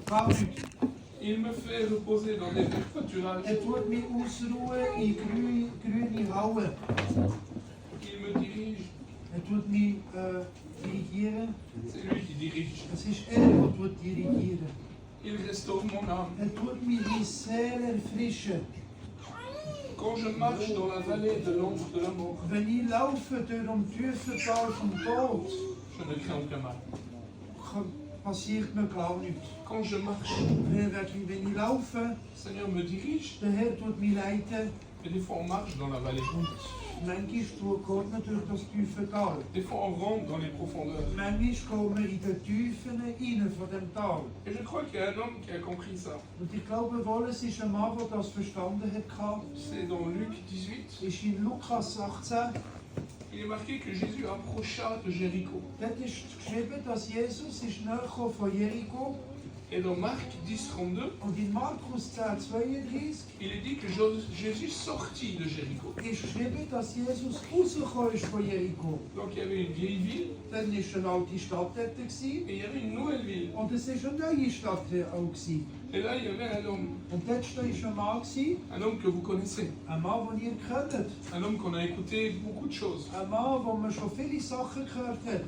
Gar nicht. Il me fait reposer dans des verts pâturages. Tut mich ausruhen in grüne Hauen. Il me dirige. Tut mich dirigieren. C'est lui qui dirige. Es ist der dirigieren. Il restaure mon âme. Tut meine Seele erfrischen. Quand je marche dans la vallée de l'ombre de la mort, Wenn ich laufe durch Tiefental vom Tod, je ne crains aucun mal. passiert mir gar nichts. Quand je marche, Wenn ich laufe, le Seigneur me dirige. der Herr tut mich leiten. Et des fois on marche dans la vallée. Und manchmal geht man durch das Tiefental. Des fois on rentre dans les profondeurs. Manchmal kommen wir in die Tiefen rein von dem Tal. Et je crois qu'il y a un homme qui a compris ça. Und ich glaube wohl, es ist ein Mann, der das verstanden hat. C'est dans Luc 18. Ist in Lukas 18. Il est marqué que Jésus approcha de Jéricho. Dort ist geschrieben, dass Jesus ist näher gekommen von Jericho. Et dans Marc 10, 32, Und in Markus 10, 32 il est dit que Jésus sortit de Jéricho. ist geschrieben, dass Jesus rausgekommen ist von Jericho. Donc il y avait une vieille ville Dann war eine alte Stadt dort. et il y avait une nouvelle ville. Und es war eine neue Stadt auch. Et là, il y avait un homme. Und dort war ein Mann, Un homme que vous connaissez. ein Mann, den ihr kennt. Un homme qu'on a écouté beaucoup de choses. Ein Mann, wo man schon viele Sachen gehört hat.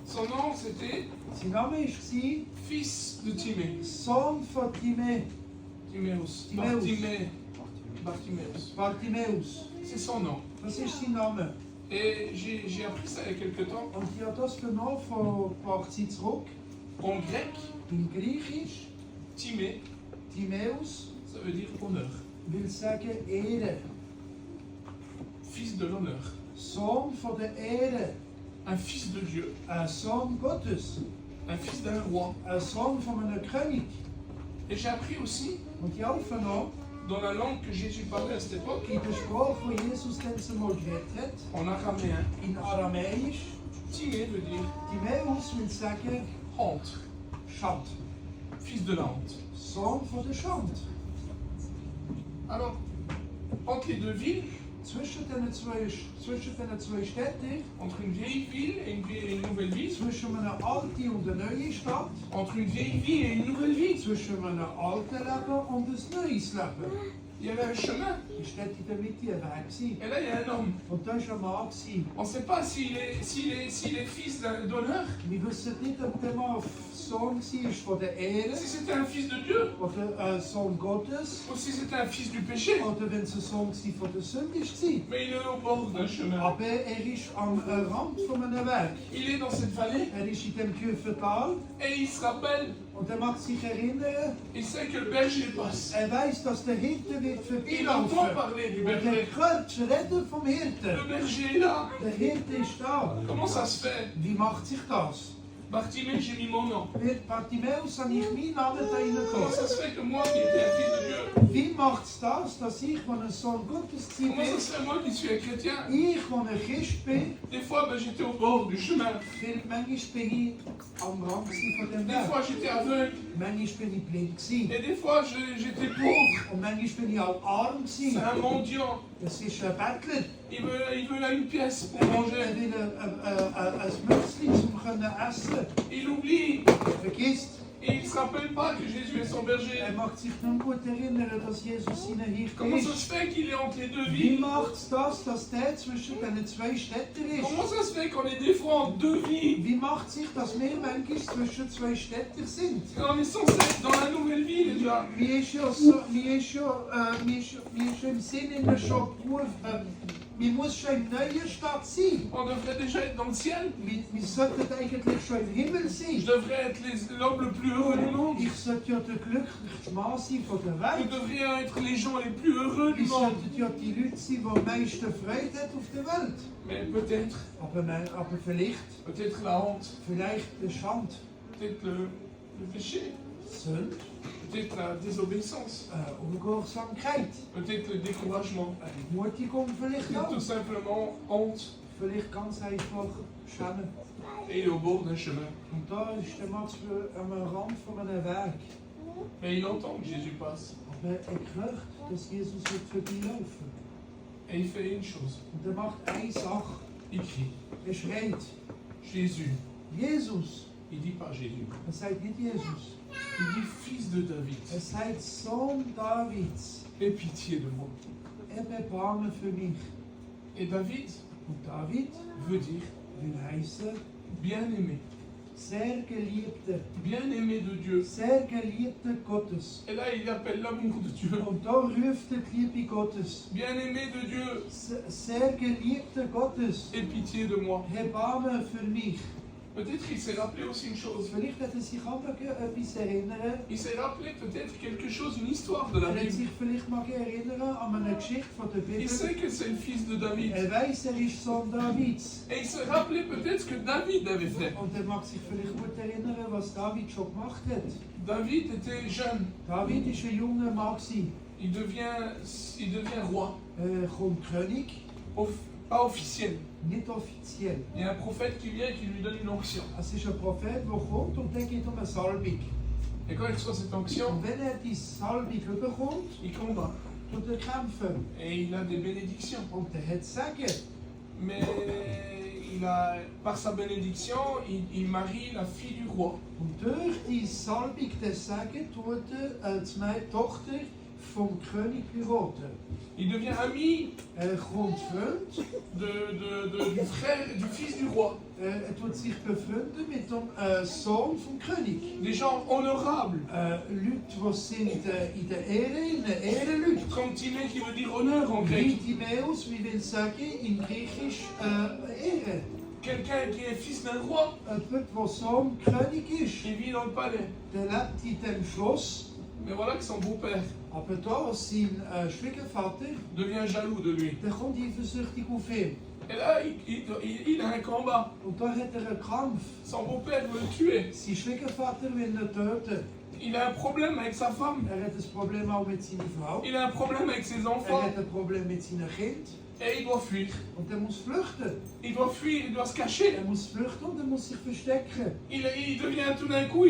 Son nom, c'était Sein Name war fils de Timée. Sohn von Timéus. Timäus. Bartiméus. Bartimäus. C'est son nom. Das ist sein Name. Et j'ai appris ça il y a quelque temps. Und ich habe das vernommen von ein paar Zeit zurück. En grec, In Griechisch, Timée, Timäus ça veut dire honneur. will sagen Ehre. Fils de l'honneur. Sohn von der Ehre. Un fils de Dieu. Ein Sohn Gottes. Un fils d'un roi. Ein Sohn von einem König. Et j'ai appris aussi, Und ich habe vernommen, dans la langue que Jésus parlait à cette époque, in der Sprache, die Jesus dann mal geredet hat, en araméen, in Aramäisch, Timée veut dire Timäus will sagen honte, Schand. fils de la honte. Sohn von der Schand. Alors, entre les deux villes, Zwischen den zwei Städten, entre une vieille ville et une nouvelle ville, zwischen einer alten und einer neuen Stadt, entre une vieille ville et une nouvelle ville, zwischen einem alten Leben und ein neues Leben, il y avait un chemin. ist dort in der Mitte ein Weg gewesen. Et là, il y a un homme. Und da war ein Mann gewesen. On ne sait pas s'il est fils d'honneur, Wir wissen nicht, ob der Mann Sohn war von der Ehre, si c'était un fils de Dieu, oder ein Sohn Gottes, ou si c'était un fils du péché. oder wenn es ein Sohn von der Sünde war. Mais il est au bord d'un chemin. Aber ist am Rand von einem Weg. Il est dans cette vallée Ist in dem Tiefental et il se rappelle, und macht sich erinnern, il sait que le berger passe. weiss, dass der Hirte wird Il entend vorbeilaufen. parler du Und er berger. hört reden vom Hirten. Le berger est là. Der Hirte ist da. Comment ça se fait? Wie macht sich das? Bartimée, j'ai mis mon nom. Mit Bartimäus habe ich meinen Namen da Comment reingekommen. ça se fait que moi qui étais un fils de Dieu, Wie macht es das, dass ich, wenn ein Sohn Gottes comment ça bin, se fait moi qui suis un chrétien? ich, wenn ein Christ bin, Des fois, j'étais au bord du chemin. manchmal bin ich am Rand von dem Des Weg. fois, j'étais aveugle. Manchmal bin ich blind gewesen. Et des fois, j'étais pauvre. Und manchmal bin ich auch arm C'est gewesen. un mendiant. Das ist ein Bettler. Il veut là une pièce pour Er manger. will ein Mützli zum können essen. Il oublie. Vergisst. Et il ne se rappelle pas que Jésus est son berger. Macht sich nicht gut erinnern, dass Jesus seine Hirte Comment ça ist. se fait qu'il est entre les deux Wie villes? macht es das, dass der zwischen den zwei Städten ist? Comment ça se fait qu'on est des fois en deux vies? Wie macht sich, dass wir manchmal zwischen zwei Städten sind? On est censé être dans la nouvelle vie déjà. Mir ist ja so, mir ist ja im Sinne schon berufen, wir muss schon in neuen Stadt sein. On devrait déjà être dans le ciel. Wir sollten eigentlich schon im Himmel Je sein. devrais être l'homme le plus heureux du monde. Ich sollte ja der glücklichste Mann sein von der Nous Welt. devrions être les gens les plus heureux du Wir monde. sollten ja die Leute sein, die am meisten Freude haben auf der Welt. Mais peut-être, Aber peut-être la honte, vielleicht der Schand, peut-être le péché, Sünde, peut-être la désobéissance, Ungehorsamkeit, peut-être le découragement, Entmutigung vielleicht peut-être tout auch. simplement honte. Vielleicht ganz einfach Schämen. Et il est au bord d'un chemin. Und da ist der Max am Rand von einem Weg. Mais il entend que Jésus passe. Aber hört, dass Jesus wird vorbeilaufen. Et il fait une chose. Und macht eine Sache. Il crie. Schreit. Jésus. Jesus. Il dit pas Jésus. Sagt nicht Jesus. Il dit fils de David, sagt, Sohn Davids, aie pitié de moi. hab Erbarmen für mich. Et David Und David veut dire will heißen, bien-aimé, sehr Geliebter, bien-aimé de Dieu. sehr Geliebter Gottes. Et là, il appelle l'amour de Dieu. Und da ruft er die Liebe Gottes. Bien-aimé de Dieu, Sehr Geliebter Gottes, aie pitié de moi. Erbarmen für mich. Peut-être qu'il s'est rappelé aussi une chose. Vielleicht hat er sich auch noch etwas erinnern. Il s'est rappelé peut-être quelque chose, une histoire de la Er hat Bible. sich vielleicht mal erinnern an eine Geschichte von der Il Bibel. sait que c'est le fils de David. Er weiß, er ist Sohn Davids. Et il se rappelait peut-être ce que David avait fait. Und er mag sich vielleicht gut erinnern, was David schon gemacht hat. David était jeune. David war ein junger Mann. Il devient roi. Kommt König, Pas officiel. nicht offiziell. Il y a un prophète qui vient et qui lui donne une onction. Es ist ein Prophet, der kommt und der geht eine Salbung. Et quand il reçoit cette onction, Und wenn er die Salbung bekommt, il combat. tut er kämpfen. Et il a des bénédictions. Und er hat Segen. Mais par sa bénédiction, il marie la fille du roi. Und durch die Salbung der Segen tut er die Tochter vom König heiraten. Il devient ami Er kommt Freund. du frère, du fils du roi. Er tut sich befreunden mit dem Sohn vom König. Des gens honorables. Leute, die sind in der Ehrenleute. Comme Timée qui veut dire honneur en grec. Timäus, wie will sagen, in Griechisch Ehre. Quelqu'un qui est fils d'un roi, Jemand, der Sohn König ist, il vit dans le palais. der lebt in dem Schloss. Mais voilà que son beau-père Aber da sein Schwiegervater, devient jaloux de lui. der kommt eifersüchtig auf ihn. Et là, il a un combat. Und da hat er einen Kampf. Son beau-père veut le tuer. Sein Schwiegervater will ihn töten. Il a un problème avec sa femme. Er hat ein Problem auch mit seiner Frau. Il a un problème avec ses Er enfants. hat ein Problem mit seinem Kind. Et il doit fuir. Und er muss flüchten. Il doit fuir, il doit se cacher. Er muss flüchten und er muss sich verstecken. Il devient tout d'un coup,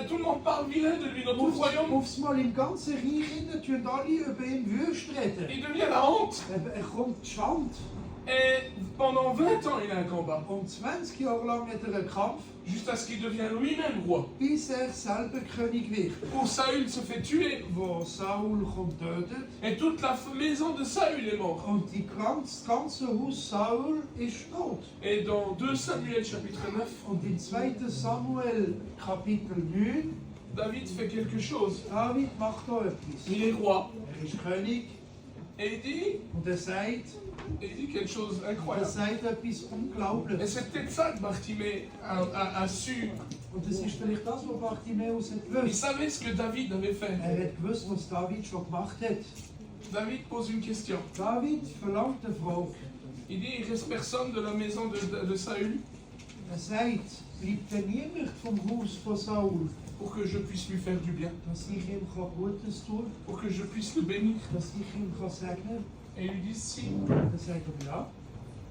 tout le monde parle vilain de lui dans tout le royaume. Aufs Mal im ganzen Reich tun alle über ihn wüst reden. Il devient la honte. Er kommt die Schande. Et pendant 20 ans, il a un combat. Und 20 Jahre lang hat er einen Kampf, Jusqu'à ce qu'il devienne lui-même roi. bis er selber König wird. Où Saül se fait tuer. Wo Saul kommt tötet. Et toute la maison de Saül est morte. Und das ganze Haus Saul ist tot. Et dans 2 Samuel chapitre 9, Und in 2. Samuel Kapitel 9, David fait quelque chose. David macht da etwas. Il est roi. Er ist König Et il dit und il dit quelque chose er incroyable. sagt etwas Et Unglaubliches. c'est peut-être ça que Bartimée a su. Und das ist vielleicht das, was Bartimäus hat Il gewusst. savait ce que David avait fait. Er hat gewusst, was David schon gemacht hat. David pose une question. David verlangt eine Frage. Il dit, il reste personne de la maison de Saül Er sagt, bleibt denn niemand vom Haus von Saul, pour que je puisse lui faire du bien, dass ich ihm Gutes tun kann, pour que je puisse le bénir. dass ich ihm segnen Et il lui dit, si, kann? Dann sagt er, ja,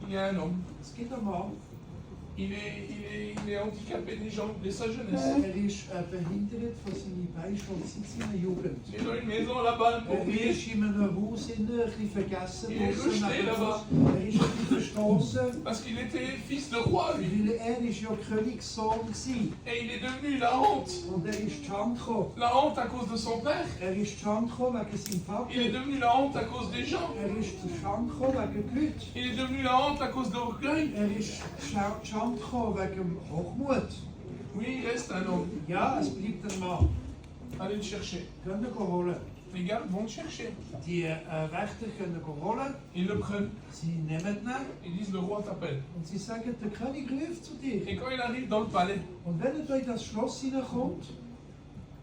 il y a un homme, es gibt einen Mann, il est handicapé des jambes dès sa jeunesse. er ist behindert von seinen Beinen schon seit seiner Jugend. Il est dans une maison là-bas, Er paumé. ist in einem Haus ein bisschen vergessen Il est draussen rejeté neben dem là-bas. Haus. Er ist ein bisschen verstoßen, Parce qu'il était fils de roi, lui. weil er ist ja Königssohn gewesen. Et il est devenu la honte. Und er ist die Schande gekommen. La honte à cause de son père. Er ist die Schande gekommen wegen seinem Vater. Il est devenu la honte à cause des gens. Er ist die Schande gekommen wegen den Leuten. Il est devenu la honte à cause de l'orgueil. Er ist die Schande gekommen wegen dem Hochmut. Oui, il reste un homme. Ja, es bleibt ein Mann. Allez le chercher. Können ihn holen. Les gardes vont le chercher. Die Wächter können ihn holen. Ils le prennent. Sie nehmen ihn Ils disent, le roi t'appelle. und sie sagen, der König ruft zu dir. Et quand il arrive dans le palais, Und wenn er da in das Schloss hineinkommt,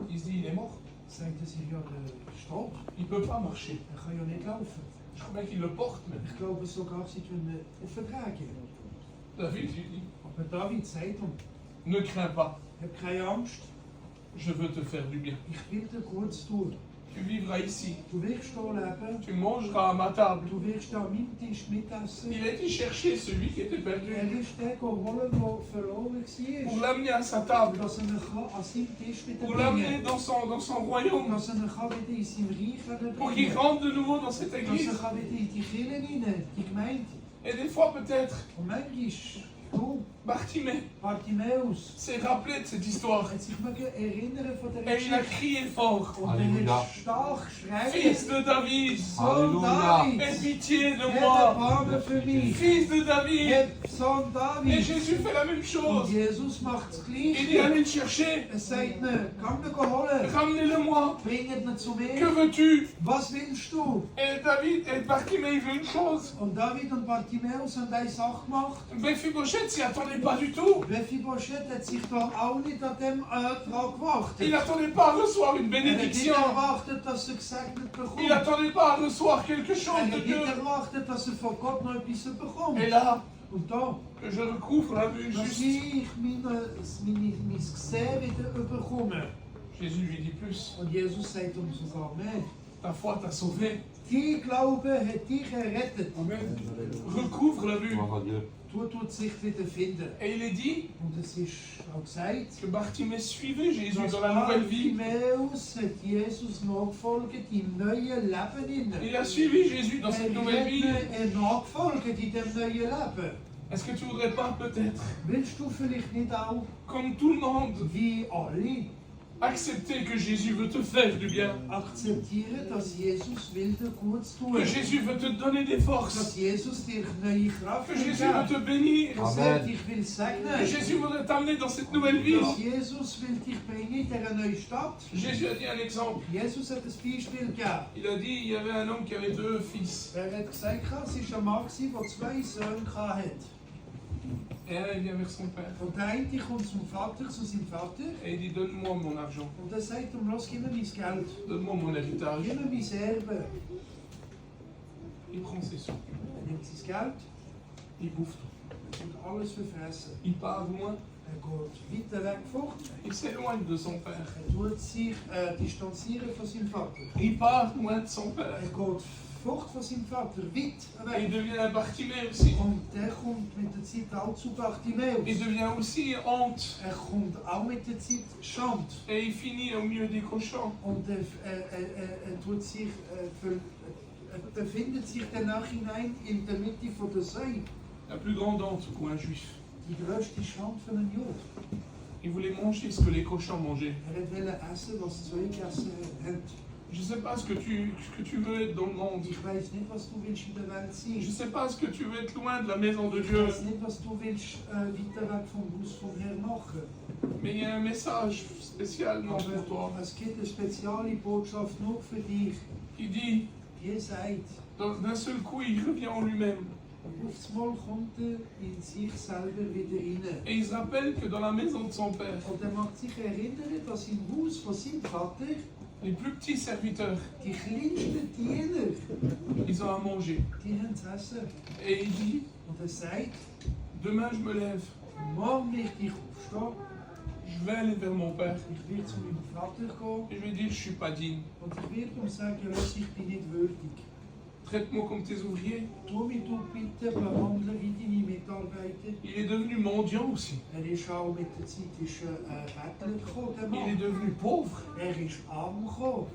il se dit, il est mort. sagt er sich, ja, der ist tot. Il ne peut pas marcher. Er kann ja nicht laufen. Je crois bien qu'il le porte même. Ich glaube sogar, sie tun ihn auftragen. David lui dit, Aber David sagt ihm, ne crains pas, hab keine Angst, je veux te faire du bien. ich will dir Gutes tun. Tu vivras ici, Du wirst hier leben, tu mangeras à ma table. du wirst an meinem Tisch mitessen. Il a été chercher celui qui était Er perdu ist der geholt, der verloren pour war. l'amener à sa table, Dass er ihn an seinem Tisch pour wieder l'amener bringen dans son royaume, Dass er ihn wieder in sein Reich pour qu'il bringen rentre de nouveau dans cette Dass église. er wieder in die Kirche rein, die Gemeinde. Et des fois peut-être, Und manchmal, du, Bartimée Bartimäus s'est rappelé de cette histoire. hat sich mögen erinnern von der Et il a Geschichte. crié fort. Und er Halleluja. hat stark geschrien. Fils de David, Sohn Halleluja. aie Davids, pitié de hab moi. Erbarmen für mich. Fils de David. Hab Sohn Et Davids. Jésus fait la même Und chose. Jesus macht das Il dit Gleiche. allez le chercher. Er sagt ihnen, komm ihn holen. Ramenez-le-moi. Bring ihn zu Que mir. veux-tu? Was willst du? Et David et Bartimée, il veut une chose. Und David und Bartimäus haben eine Sache gemacht. Mephibosheth s'y attendait pas du tout. Mephibosheth hat sich da auch nicht an dem dran gewartet. Il n'attendait pas à recevoir une Er hat nicht bénédiction. erwartet, dass er gesegnet bekommt. Il n'attendait pas à recevoir quelque Er chose hat de nicht Dieu. erwartet, dass er von Gott noch etwas bekommt. Et là, Und da, que je recouvre la vue dass juste. ich mein Gesehen wieder bekomme. Jésus lui dit plus. Und Jesus sagt ihm sogar mehr. Ta foi t'a sauvé. Dein Glaube hat dich errettet. Amen. Recouvre la vue. Gloire à Dieu. Du tut sich wieder finden. Et il est dit Und es ist auch gesagt, que Bartimée suivait Jésus dass dans la nouvelle vie. Bartimäus hat Jesus nachgefolgt im neuen Leben. Il a suivi Jésus dans cette nouvelle vie. Nachgefolgt in dem neuen Leben. Est-ce que tu voudrais pas peut-être, Willst du vielleicht nicht auch, comme tout le monde, wie alle, accepter que Jésus veut te faire du bien? akzeptieren, dass Jesus will dir Gutes tun? Que Jésus veut te donner des forces? Dass Jesus dir neue Kraft Que will Jésus veut geben? te bénir? Dass Amen. dich will Que segnen? Jésus voudrait t'amener dans cette nouvelle vie? Dass Jesus will dich bringen in dieser neuen Stadt? Jésus a dit un exemple. Jesus hat ein Beispiel gegeben. Il a dit il y avait un homme qui avait 2 fils. Er hat gesagt, es war ein Mann, der 2 Söhne hatte. Et un, il vient vers son père. Und der eine kommt zum Vater, zu seinem Vater, Et il dit donne-moi mon argent. und er sagt ihm, lass, gib mir mein Geld, Donne-moi mon héritage. gib mir mein Erbe. Il prend ses sous. Er nimmt sein Geld Il bouffe tout. und alles verfressen. Il part loin. Er geht weiter weg fort. Il s'éloigne de son père. Er tut sich distanzieren von seinem Vater. Il part loin de son père. Er geht fort von seinem Vater, weit Et il weg. devient un Bartimée aussi. Und der kommt mit der Zeit auch zu Il Bartimäus. devient aussi honte. Er kommt auch mit der Zeit Schand. Et il finit au milieu des cochons. Und tut sich, befindet sich danach hinein in der Mitte von der See. La plus grande honte pour un juif. Die größte Schande für einen Juden. Il voulait manger ce que les cochons mangeaient. Wollte essen, was zwei gegessen haben. Je ne sais pas ce que tu veux être dans le monde. Ich weiß nicht, was du willst in der Welt Je ne sein. sais pas ce que tu veux être loin de la maison de Ich Dieu. weiß nicht, was du willst weiter weg vom Haus vom Herrn machen. Mais il y a un message spécialement pour toi. Aber es gibt eine spezielle Botschaft nur für dich. Il dit, Die sagt, d'un seul coup, il revient en lui-même. auf einmal kommt er in sich selber wieder rein. Et il se rappelle que dans la maison de son père, Und er macht sich erinnern, dass im Haus von seinem Vater les plus petits serviteurs, die kleinsten Diener, ils ont à manger. die haben zu essen. Et il dit, Und er sagt, demain je me lève, morgen werde ich aufstehen, je vais aller vers mon père. ich werde zu meinem Vater gehen Et je vais dire, je suis pas digne. und ich werde ihm sagen, lass, ich bin nicht würdig. Traite-moi comme tes ouvriers. Tu mich du bitte behandle wie deine Mitarbeiter. Il est devenu mendiant aussi. Er ist auch mit der Zeit Bettler gekommen, der Il est Mann. devenu pauvre. Er ist arm gekommen.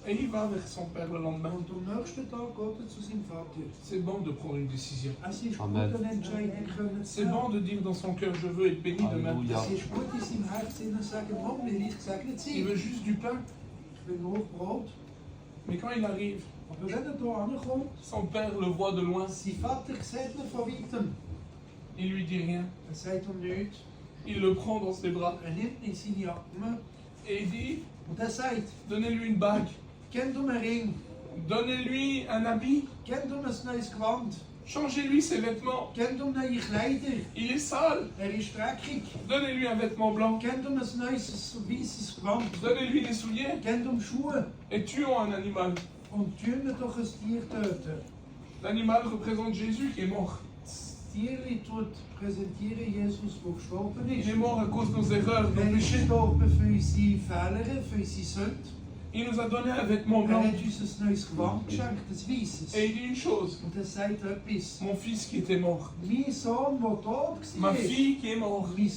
Et il va vers son père le lendemain. Und am nächsten Tag geht er zu seinem Vater. C'est bon de prendre une décision. Es ist gut, Amen. eine Entscheidung können zu C'est bon de dire dans son cœur, je veux être béni demain. Alléluia. Es ist gut, in seinem Herzen zu sagen, morgen will ich gesegnet Il sein. veut juste du pain. Ich will nur Brot. Mais quand il arrive, Aber wenn er hier ankommt, son père le voit de loin. sein Vater sieht ihn von weitem. Il lui dit rien. Er sagt ihm nichts. Il le prend dans ses bras. Er nimmt ihn in seine Arme Et il dit, und er sagt, donnez-lui une bague. kennt um einen Ring, Donnez-lui un habit. kennt um ein neues Gewand, Changez-lui ses vêtements. kennt um neue Kleider. Il est sale. Er ist dreckig. Donnez-lui un vêtement blanc. Kennt um ein neues weißes Gewand. Donnez-lui des souliers. Kennt um Schuhe. Et tuons un animal. Und tun wir doch ein Tier töten. L'animal représente Jésus qui est mort. Das Tier tut präsentieren Jesus, der gestorben Il ist. est mort à cause de nos erreurs, de nos Er ist péchés. gestorben für unsere Fehler, für unsere Sünden. Il nous a donné un vêtement Er blanc. hat uns ein neues Gewand geschenkt, ein weißes. Et il dit une chose. Und er sagt etwas. Mon fils qui était mort. Mein Sohn, der tot Ma war. fille qui est morte. Mein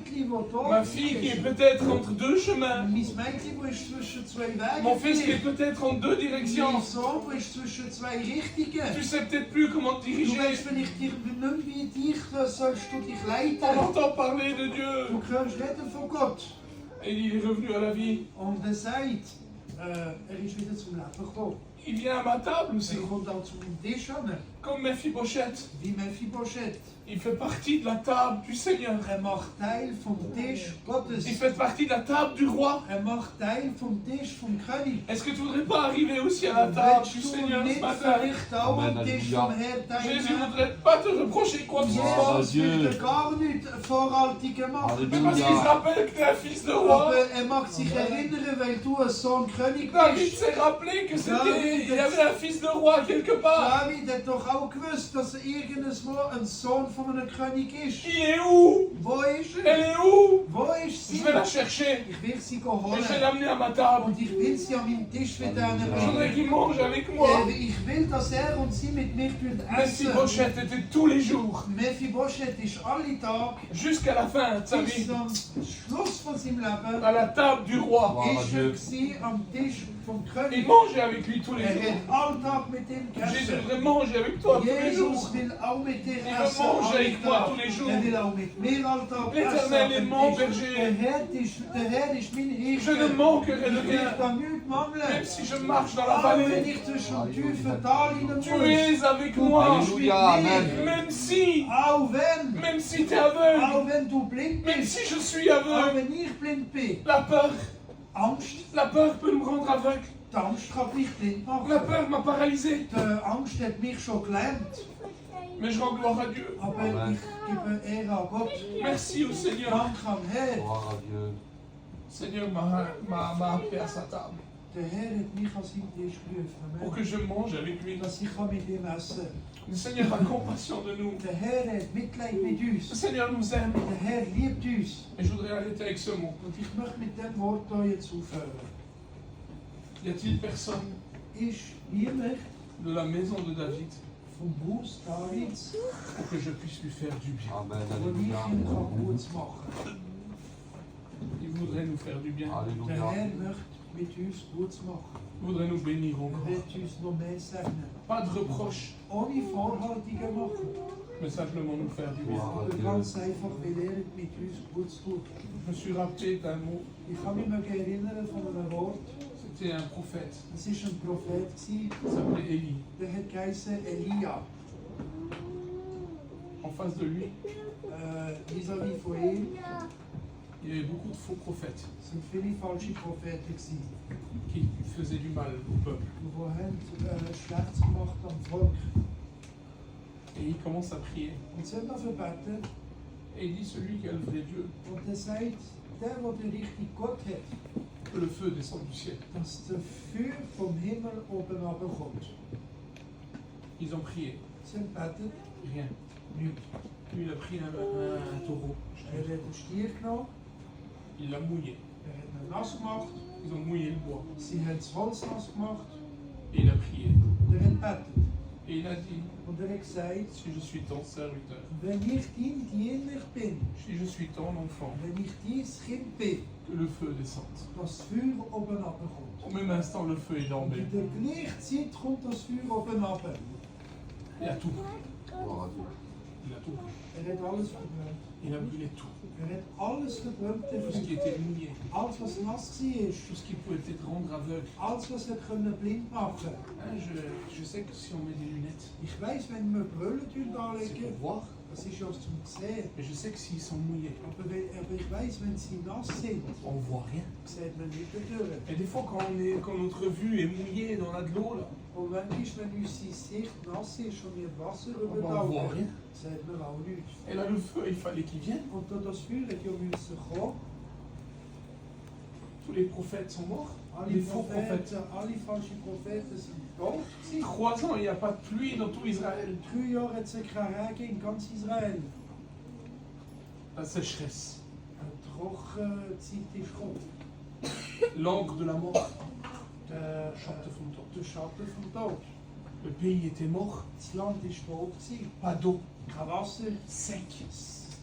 Mädchen, das tot Ma fille qui est peut-être entre deux chemins. Mein Mädchen, das zwischen zwei Wegen Mon fils qui est liegt. peut-être entre deux Mein directions. Sohn, der zwischen zwei Tu Richtungen. sais peut-être plus comment te Du diriger. weißt vielleicht nicht, wie dich sollst du dich On leiten. entend parler de Dieu. Du kannst reden von Gott. Et il est revenu à la vie. Und er sagt, er ist wieder zum Leben gekommen. Il vient à ma table aussi. Er kommt auch zu meinem Tisch an, Comme Mephibosheth. wie Mephibosheth. Il fait partie de la table du Seigneur. Er macht Teil vom Tisch Gottes. Il fait partie de la table du roi. Er macht Teil vom Tisch vom König. Est-ce que tu voudrais pas arriver aussi à la table du Willst du Seigneur ce nicht matin? vielleicht auch am Tisch vom Herrn Jésus ne teilnehmen? voudrait pas te reprocher quoi que ce soit. Jesus will dir gar nichts Vorhaltiges machen. Mais parce qu'il se rappelle que tu es un fils de roi. Aber er mag sich erinnern, weil du ein Sohn König David bist. s'est rappelé que c'était, il y avait un fils de roi quelque part. David hat doch auch gewusst, dass er irgendwo ein Sohn von einem König ist. Qui est où? Wo ist Elle er? est où? Wo ist Je sie? vais la chercher. Ich will sie Et je vais holen. l'amener à ma table. Und ich will sie an meinem Tisch wieder Je voudrais bringen. qu'il mange avec moi. Ich will, dass er und sie mit mir essen. Mephibosheth était tous les jours, Mephibosheth ist alle Tage jusqu'à la fin de sa bis vie, zum Schluss von seinem Leben à la table du roi. ist er gewesen am Tisch vom Il König. mangeait avec lui tous les Er jours. hat alltag mit ihm Jésus gegessen. voudrait manger avec toi tous les Jesus jours. will auch mit dir Il essen. veut manger alle avec moi Tage. tous les jours. Er will auch mit mir alltag L'Éternel est essen. mon Der berger. Herr ist mein Je ne Hirte. manquerai de Ich will rien, da nichts mangeln. même si je marche dans la Auch wenn vallée. ich zwischen dem tiefen Tal hinein Tu muss. es avec Du moi, bist mit Alléluia, mir. Amen. même si, Auch wenn. même si tu es aveugle, Auch wenn du blind même bist. si je suis Auch aveugle. wenn ich blind bin. Angst, Angst. la peur peut me rendre aveugle. Die Angst kann mich blind La machen. peur m'a paralysé. Die Angst hat mich schon gelähmt. Mais je rends gloire à Dieu. Aber Amen. ich gebe Ehre an Gott. Merci au Seigneur. Dank am Herr. Gloire à Dieu. Seigneur m'a appelé à sa table Der Herr hat mich an seinen Tisch pour gerufen. que je mange avec lui. Dass ich mit ihm essen kann. Le Seigneur a compassion de nous. Der Herr hat Mitleid mit Le uns. Seigneur nous aime. Der Herr liebt uns. Et je voudrais arrêter avec ce mot. Und ich möchte mit dem Wort hier jetzt aufhören. Y a-t-il personne Ist niemand de la maison de David vom Haus Davids, pour que je puisse lui faire du bien? Amen. wo ich Alléluia. ihm Gutes machen kann? Il voudrait nous faire du bien. Der Alléluia. Herr möchte mit uns Gutes machen. Il voudrait nous bénir Er encore. wird uns noch mehr segnen. Pas de reproche, Ohne Vorhaltungen machen. mais simplement nous faire du bien. Aber ganz einfach, weil er mit uns Gutes tut. Je me suis rappelé d'un mot. Ich kann mich noch erinnern von einem Wort. C'était un prophète. Es war ein Prophet, Il s'appelait Élie. der hat geheißen Elia. En face de lui, Vis-à-vis von ihm il y avait beaucoup de faux prophètes sind viele falsche Propheten gewesen, qui faisaient du mal au peuple. die haben Schlechtes gemacht am Volk. Et il commence à prier. Und sie haben dafür gebeten Et il dit, celui qui a le vrai Dieu, und er sagt, der den richtigen Gott hat, que le feu descend du ciel. dass der Feuer vom Himmel oben runterkommt. Ils ont prié. Sie haben gebetet, Rien. nichts. Lui, il a pris un taureau. Er hat einen Stier genommen, Il l'a mouillé. er hat ihn nass gemacht, Ils ont mouillé le bois. sie haben das Holz nass gemacht Et il a prié. und er hat gebetet. Et il a dit, Und er hat gesagt, si je suis ton serviteur, wenn ich dein Diener bin, si je suis ton enfant, wenn ich dein Kind bin, que le feu descende. dass das Feuer oben runterkommt. Au même instant, le feu est Und tombé. in der gleichen Zeit kommt das Feuer oben runter. Il a tout. Gloire à Dieu. Il a tout. Er hat alles verbrannt. Il a brûlé tout. Er hat alles verbrannt. Tout ce qui était mouillé. Alles, was nass war. Tout ce qui pouvait te rendre aveugle. Alles, was er blind machen konnte. Hein, je sais que si on met des lunettes, Ich weiss, wenn wir Brillen c'est anlegen, pour voir. das ist ja zum Sehen. Mais je sais que s'ils sont mouillés, Aber ich weiss, wenn sie nass sind, on voit rien. sieht man nicht durch. Et des fois, quand notre vue est mouillée, on a de l'eau là, Und manchmal, wenn unsere Sicht nass ist und wir Wasser über on die voit Augen, rien. sieht man auch nichts. Et là, le feu, il fallait qu'il vienne. Und da das Feuer hat ja müssen kommen. Tous les prophètes sont morts. Alle Les faux prophètes. Propheten, alle falschen Propheten sind tot gewesen. 3 ans, il n'y a pas de pluie dans tout Israël. 3 Jahre hat es keinen Regen in ganz Israel. La sécheresse, Eine Trockenzeit ist gekommen. l'encre de la mort. der Schatten vom Tod. der Schatten vom Tod. Le pays était mort, Das Land war tot, gewesen. pas d'eau, Kein Wasser, sec,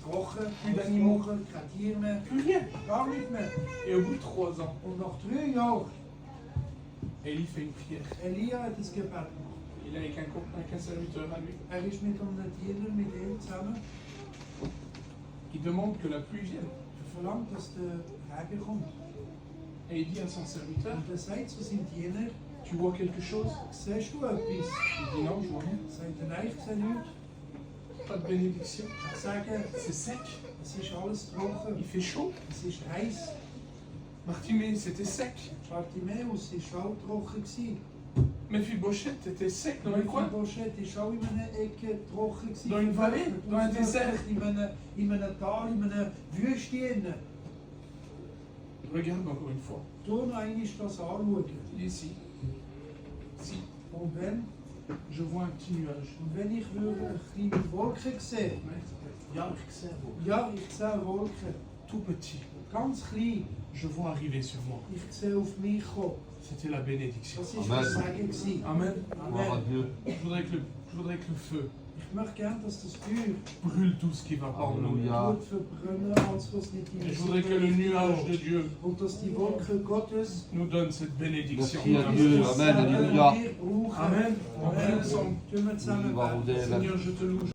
trocken, Plus alles d'animaux. trocken, kein Tier mehr, plus rien. gar nicht mehr. Et au bout de 3 ans, Und nach 3 Jahren, Élie fait une prière. Elia hat das Gebet gemacht. Il est avec un serviteur à lui. Ist mit einem Diener mit ihm zusammen. Il demande que la pluie vienne. Verlangt, dass der Regen kommt. Et il dit à son serviteur, Und er sagt zu seinem Diener, tu vois quelque chose? siehst du etwas? Il dit non, je vois rien. Sagt er, nein, ich sehe nichts. Pas de bénédiction. Ich sage, C'est sec. es ist alles trocken. Il fait chaud. Es ist heiß. Bartimée, c'était sec. Bartimäus war auch trocken. Mephibosheth était sec dans les coins. Mephibosheth war auch in einer Ecke trocken. Dans une vallée, dans un désert. In einem Tal, in einer Wüste. Regarde encore une fois. Tu noch einmal das anschauen. Ici. Ici. Und wenn, Je vois un petit nuage. ich würde eine kleine Wolke sehen, Ja, ich sehe wo. ja, ich sehe eine Wolke, Tout petit. ganz klein, Je vois arriver sur moi. ich sehe auf mich kommen. C'était la bénédiction. Das war das Segen gewesen. Amen. Gloire à Amen. Dieu. Je voudrais que le feu Ich möchte gerne, dass das Feuer brûle tout ce qui va pas en nous. Alléluia. gut verbrennen, als was nicht in Et je voudrais que le nuage de Dieu Und dass die Wolke Gottes nous donne cette bénédiction. Merci à Dieu. Amen. Alléluia. wir brauchen. Amen. Amen. Amen. Tun wir zusammen Gloire au beten. Dieu. Seigneur, je te loue.